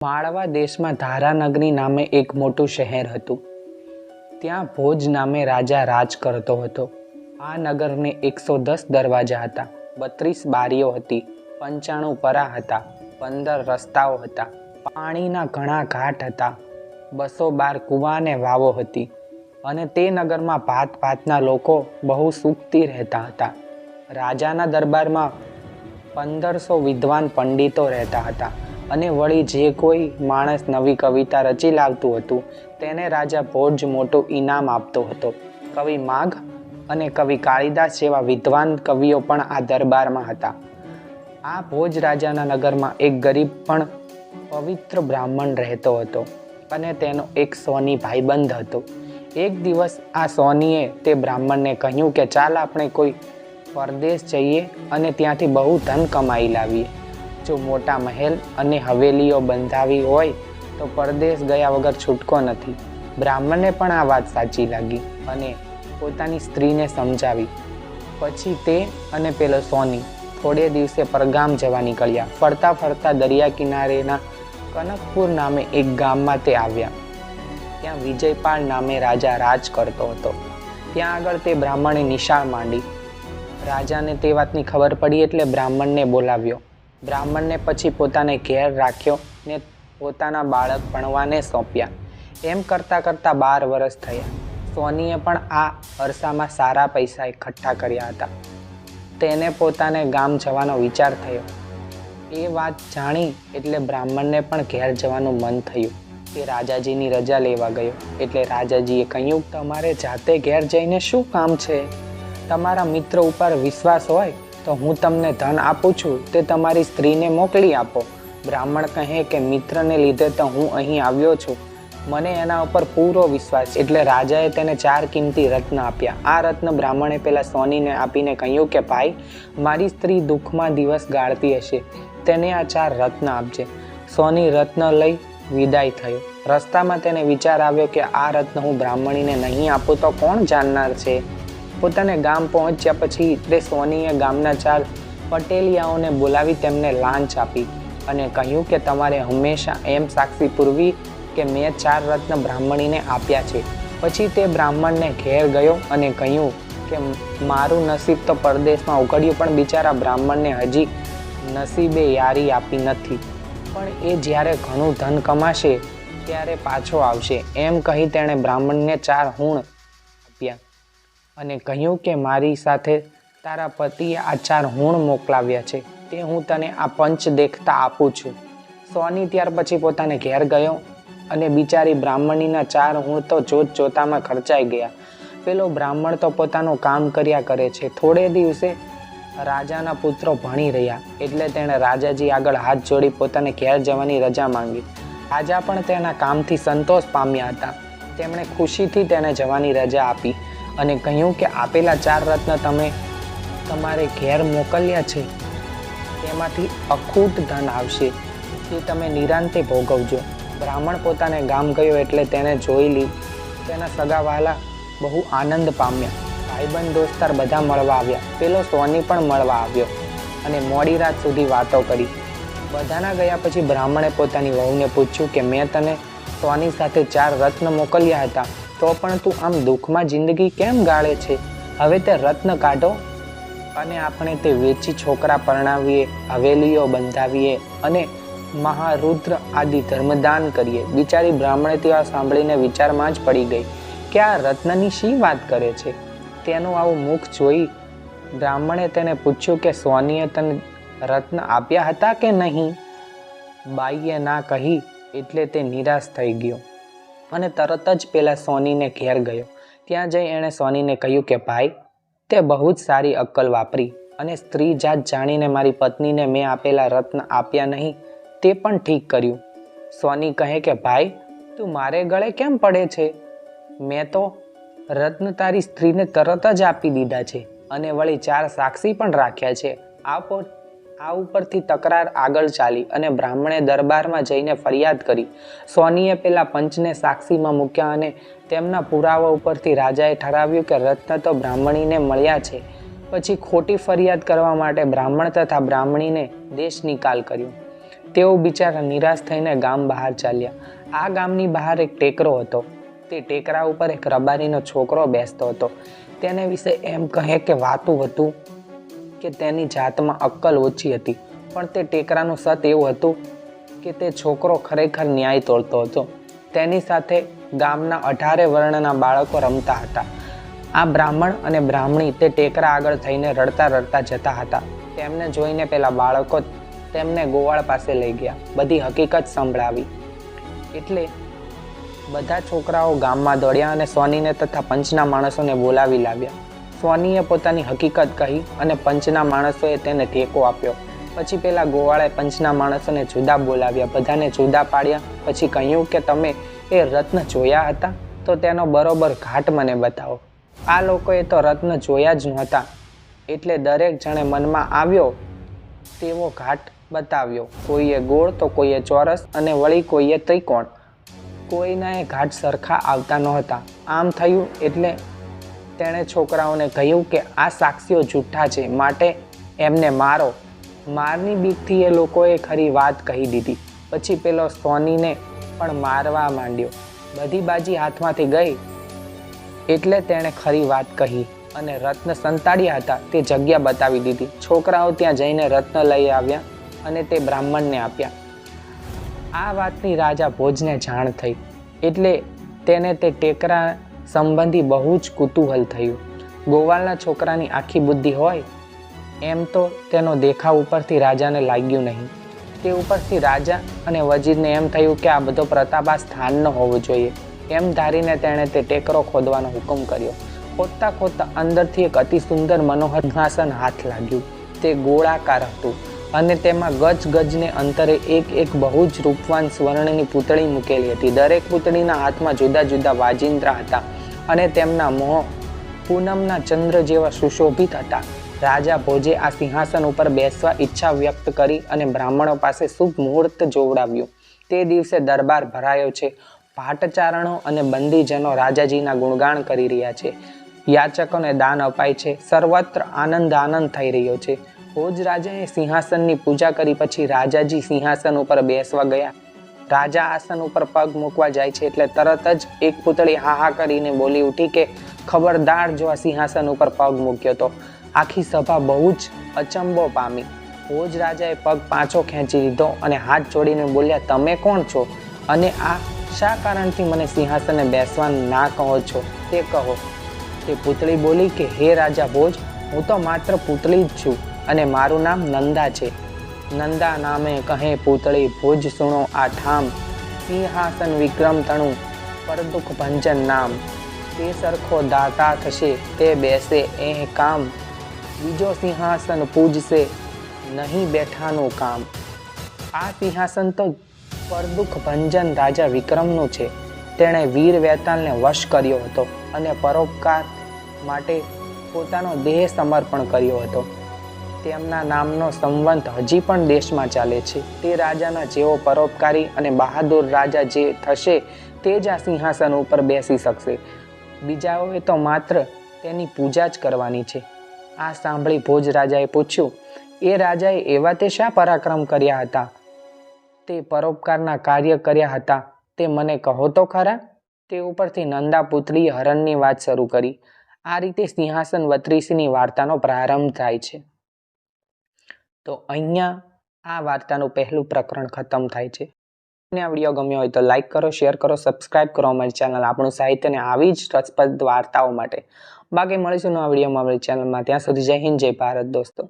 માળવા દેશમાં ધારાનગરી નામે એક મોટું શહેર હતું. ત્યાં ભોજ નામે રાજા રાજ કરતો હતો. આ નગરને 110 દરવાજા હતા, 32 બારીઓ હતી, 95 પરા હતા, 15 રસ્તાઓ હતા, પાણીના ઘણા ઘાટ હતા, 212 કૂવા અને વાવો હતી. અને તે નગરમાં ભાત ભાતના લોકો બહુ સુખથી રહેતા હતા. રાજાના દરબારમાં 1500 વિદ્વાન પંડિતો રહેતા હતા. અને વળી જે કોઈ માણસ નવી કવિતા રચી લાવતું હતું તેને રાજા ભોજ મોટું ઇનામ આપતો હતો. કવિ માઘ અને કવિ કાલિદાસ જેવા વિદ્વાન કવિઓ પણ આ દરબારમાં હતા. આ ભોજ રાજાના નગરમાં એક ગરીબ પણ પવિત્ર બ્રાહ્મણ રહેતો હતો અને તેનો એક સોની ભાઈબંધ હતો. એક દિવસ આ સોનીએ તે બ્રાહ્મણને કહ્યું કે ચાલ આપણે કોઈ પરદેશ જઈએ અને ત્યાંથી બહુ ધન કમાઈ લાવીએ. જો મોટા મહેલ અને હવેલીઓ બંધાવી હોય તો પરદેશ ગયા વગર છૂટકો નથી. બ્રાહ્મણને પણ આ વાત સાચી લાગી અને પોતાની સ્ત્રીને સમજાવી. પછી તે અને પેલો સોની થોડે દિવસે પરગામ જવા નીકળ્યા. ફરતા ફરતા દરિયા કિનારેના કનકપુર નામે એક ગામમાં તે આવ્યા. ત્યાં વિજયપાળ નામે રાજા રાજ કરતો હતો. ત્યાં આગળ તે બ્રાહ્મણે નિશાળ માંડી. રાજાને તે વાતની ખબર પડી એટલે બ્રાહ્મણને બોલાવ્યો. બ્રાહ્મણને પછી પોતાને ઘેર રાખ્યો ને પોતાના બાળક ભણવાને સોંપ્યા. એમ કરતાં કરતાં 12 વર્ષ થયા. સોનીએ પણ આ અરસામાં સારા પૈસા એકઠા કર્યા હતા. તેને પોતાને ગામ જવાનો વિચાર થયો. એ વાત જાણી એટલે બ્રાહ્મણને પણ ઘેર જવાનું મન થયું. તે રાજાજીની રજા લેવા ગયો એટલે રાજાજીએ કહ્યું, તમારે જાતે ઘેર જઈને શું કામ છે? તમારા મિત્ર ઉપર વિશ્વાસ હોય તો હું તમને ધન આપું છું, તે તમારી સ્ત્રીને મોકલી આપો. બ્રાહ્મણ કહે કે મિત્રને લીધે તો હું અહીં આવ્યો છું, મને એના ઉપર પૂરો વિશ્વાસ. એટલે રાજાએ તેને 4 કિંમતી રત્ન આપ્યા. આ રત્ન બ્રાહ્મણે પેલા સોનીને આપીને કહ્યું કે ભાઈ, મારી સ્ત્રી દુઃખમાં દિવસ ગાળતી હશે, તેને આ 4 રત્ન આપજે. સોની રત્ન લઈ વિદાય થયો. રસ્તામાં તેને વિચાર આવ્યો કે આ રત્ન હું બ્રાહ્મણીને નહીં આપું તો કોણ જાણનાર છે. પોતાને ગામ પહોંચ્યા પછી તે સોનીએ ગામના 4 પટેલિયાઓને બોલાવી તેમને લાંચ આપી અને કહ્યું કે તમારે હંમેશા એમ સાક્ષી પૂરવી કે મેં 4 રત્ન બ્રાહ્મણીને આપ્યા છે. પછી તે બ્રાહ્મણને ઘેર ગયો અને કહ્યું કે મારું નસીબ તો પરદેશમાં ઉઘડ્યું, પણ બિચારા બ્રાહ્મણને હજી નસીબે યારી આપી નથી, પણ એ જ્યારે ઘણું ધન કમાશે ત્યારે પાછો આવશે. એમ કહી તેણે બ્રાહ્મણને 4 હુણ આપ્યા અને કહ્યું કે મારી સાથે તારા પતિએ આ 4 હુણ મોકલાવ્યા છે, તે હું તને આ પંચ દેખતા આપું છું. સોની ત્યાર પછી પોતાને ઘેર ગયો અને બિચારી બ્રાહ્મણીના 4 હુણ તો જોત જોતામાં ખર્ચાઈ ગયા. પેલો બ્રાહ્મણ તો પોતાનું કામ કર્યા કરે છે. થોડે દિવસે રાજાના પુત્રો ભણી રહ્યા એટલે તેણે રાજાજી આગળ હાથ જોડી પોતાને ઘેર જવાની રજા માંગી. રાજા પણ તેના કામથી સંતોષ પામ્યા હતા. તેમણે ખુશીથી તેને જવાની રજા આપી અને કહ્યું કે આપેલા 4 રત્ન તમે તમારે ઘેર મોકલ્યા છે તેમાંથી અખૂટ ધન આવશે, તે તમે નિરાંતે ભોગવજો. બ્રાહ્મણ પોતાને ગામ ગયો એટલે તેને જોઈ લીધું. તેના સગાવાલા બહુ આનંદ પામ્યા. ભાઈબંધ દોસ્તાર બધા મળવા આવ્યા. પેલો સોની પણ મળવા આવ્યો અને મોડી રાત સુધી વાતો કરી. બધાના ગયા પછી બ્રાહ્મણે પોતાની વહુને પૂછ્યું કે મેં તને સોની સાથે 4 રત્ન મોકલ્યા હતા, તો પણ તું આમ દુઃખમાં જિંદગી કેમ ગાળે છે? હવે તે રત્ન કાઢો અને આપણે તે વેચી છોકરા પરણાવીએ, હવેલીઓ બંધાવીએ અને મહારુદ્ર આદિ ધર્મદાન કરીએ. બિચારી બ્રાહ્મણે તેવા સાંભળીને વિચારમાં જ પડી ગઈ કે આ રત્નની શી વાત કરે છે. તેનું આવું મુખ જોઈ બ્રાહ્મણે તેને પૂછ્યું કે સોનીએ તને રત્ન આપ્યા હતા કે નહીં? બાઈએ ના કહી એટલે તે નિરાશ થઈ ગયો અને તરત જ પેલા સોનીને ઘેર ગયો. ત્યાં જઈ એણે સોનીને કહ્યું કે ભાઈ, તે બહુ જ સારી અક્કલ વાપરી અને સ્ત્રી જાત જાણીને મારી પત્નીને મેં આપેલા રત્ન આપ્યા નહીં તે પણ ઠીક કર્યું. સોની કહે કે ભાઈ, તું મારે ગળે કેમ પડે છે? મેં તો રત્ન તારી સ્ત્રીને તરત જ આપી દીધા છે અને વળી 4 સાક્ષી પણ રાખ્યા છે. આ ઉપરથી તકરાર આગળ ચાલી અને બ્રાહ્મણે દરબારમાં જઈને ફરિયાદ કરી. સોનીએ પેલા પંચને સાક્ષીમાં મૂક્યા અને તેમના પુરાવા ઉપરથી રાજાએ ઠરાવ્યું કે રત્ન તો બ્રાહ્મણીને મળ્યા છે. પછી ખોટી ફરિયાદ કરવા માટે બ્રાહ્મણ તથા બ્રાહ્મણીને દેશ નિકાલ કર્યો. તેઓ બિચારા નિરાશ થઈને ગામ બહાર ચાલ્યા. આ ગામની બહાર એક ટેકરો હતો. તે ટેકરા ઉપર એક રબારીનો છોકરો બેસતો હતો. તેને વિશે એમ કહે કે વાતું હતું કે તેની જાતમાં અક્કલ ઓછી હતી, પણ તે ટેકરાનું સત એવું હતું કે તે છોકરો ખરેખર ન્યાય તોડતો હતો. તેની સાથે ગામના 18 વર્ણના બાળકો રમતા હતા. આ બ્રાહ્મણ અને બ્રાહ્મણી તે ટેકરા આગળ થઈને રડતા રડતા જતા હતા. તેમને જોઈને પેલા બાળકો તેમને ગોવાળ પાસે લઈ ગયા, બધી હકીકત સંભળાવી. એટલે બધા છોકરાઓ ગામમાં દોડ્યા અને સોનીને તથા પંચના માણસોને બોલાવી લાવ્યા. સોનીએ પોતાની હકીકત કહી અને પંચના માણસોએ તેને ટેકો આપ્યો. પછી પેલા ગોવાળે પંચના માણસોને જુદા બોલાવ્યા, બધાને જુદા પાડ્યા. પછી કહ્યું કે તમે એ રત્ન જોયા હતા તો તેનો બરોબર ઘાટ મને બતાવો. આ લોકોએ તો રત્ન જોયા જ નહોતા, એટલે દરેક જણે મનમાં આવ્યો તેવો ઘાટ બતાવ્યો. કોઈએ ગોળ તો કોઈએ ચોરસ અને વળી કોઈએ ત્રિકોણ. કોઈના એ ઘાટ સરખા આવતા નહોતા. આમ થયું એટલે તેણે છોકરાઓને કહ્યું કે આ સાક્ષીઓ જૂઠા છે, માટે એમને મારો. મારની બીકથી એ લોકોએ ખરી વાત કહી દીધી. પછી પેલો સોનીને પણ મારવા માંડ્યો. બધી બાજી હાથમાંથી ગઈ એટલે તેણે ખરી વાત કહી અને રત્ન સંતાડ્યા હતા તે જગ્યા બતાવી દીધી. છોકરાઓ ત્યાં જઈને રત્ન લઈ આવ્યા અને તે બ્રાહ્મણને આપ્યા. આ વાતની રાજા ભોજને જાણ થઈ એટલે તેને તે ટેકરા સંબંધી બહુ જ કુતૂહલ થયું. ગોવાળના છોકરાની આખી બુદ્ધિ હોય એમ તો તેનો દેખાવ ઉપરથી રાજાને લાગ્યું નહીં. તે ઉપરથી રાજા અને વજીરને એમ થયું કે આ બધો પ્રતાપ આ સ્થાનનો હોવો જોઈએ. એમ ધારીને તેણે તે ટેકરો ખોદવાનો હુકમ કર્યો. ખોદતા ખોદતા અંદરથી એક અતિ સુંદર મનોહર સિંહાસન હાથ લાગ્યું. તે ગોળાકાર હતું અને તેમાં ગજને અંતરે એક બહુ જ રૂપવાન સ્વર્ણની પૂતળી મૂકેલી હતી. દરેક પૂતળીના હાથમાં જુદા જુદા વાજિંત્રા હતા અને તેમના મોં પૂનમના ચંદ્ર જેવા સુશોભિત હતા. રાજા ભોજે આ સિંહાસન ઉપર બેસવા ઈચ્છા વ્યક્ત કરી અને બ્રાહ્મણો પાસે શુભ મુહૂર્ત જોવડાવ્યું. તે દિવસે દરબાર ભરાયો છે. ભાટચારણો અને બંદીજનો રાજાજીના ગુણગાન કરી રહ્યા છે. યાચકોને દાન અપાય છે. સર્વત્ર આનંદ થઈ રહ્યો છે. ભોજ રાજાએ સિંહાસનની પૂજા કરી પછી રાજાજી સિંહાસન ઉપર બેસવા ગયા. રાજા આસન ઉપર પગ મૂકવા જાય છે એટલે તરત જ એક પૂતળી હાહા કરીને બોલી ઉઠી કે ખબરદાર, જો આ સિંહાસન ઉપર પગ મૂક્યો તો. આખી સભા બહુ જ અચંબો પામી. ભોજ રાજાએ પગ પાછો ખેંચી લીધો અને હાથ જોડીને બોલ્યા, તમે કોણ છો અને આ શા કારણથી મને સિંહાસને બેસવા ના કહો છો તે કહો. તે પૂતળી બોલી કે હે રાજા ભોજ, હું તો માત્ર પૂતળી જ છું અને મારું નામ નંદા છે. નંદા નામે કહે પૂતળી, ભોજ સુણો આ ઠામ. સિંહાસન વિક્રમ તણું, પરદુખ ભંજન નામ. તે સરખો દાતા થશે, તે બેસે એ કામ. બીજો સિંહાસન પૂજશે, નહીં બેઠાનું કામ. આ સિંહાસન તો પરદુખ ભંજન રાજા વિક્રમનું છે. તેણે વીર વેતાલને વશ કર્યો હતો અને પરોપકાર માટે પોતાનો દેહ સમર્પણ કર્યો હતો. તેમના નામનો સંવંત હજી પણ દેશમાં ચાલે છે. તે રાજાના જેવો પરોપકારી અને બહાદુર રાજા જે થશે તે જ આ સિંહાસન ઉપર બેસી શકશે. બીજાઓએ તો માત્ર તેની પૂજા જ કરવાની છે. આ સાંભળી ભોજ રાજાએ પૂછ્યું, એ રાજાએ એવા તે શા પરાક્રમ કર્યા હતા, તે પરોપકારના કાર્ય કર્યા હતા, તે મને કહો તો ખરા. તે ઉપરથી નંદા પુત્રીએ હરણની વાત શરૂ કરી. આ રીતે સિંહાસન 32ની વાર્તાનો પ્રારંભ થાય છે. તો અહીંયા આ વાર્તાનું પહેલું પ્રકરણ ખતમ થાય છે. આ વિડીયો ગમ્યો હોય તો લાઈક કરો, શેર કરો, સબસ્ક્રાઇબ કરો અમારી ચેનલ આપણું સાહિત્ય અને આવી જ રસપ્રદ વાર્તાઓ માટે. બાકી મળીશું નવા વિડીયોમાં અમારી ચેનલમાં. ત્યાં સુધી જય હિન્દ, જય ભારત દોસ્તો.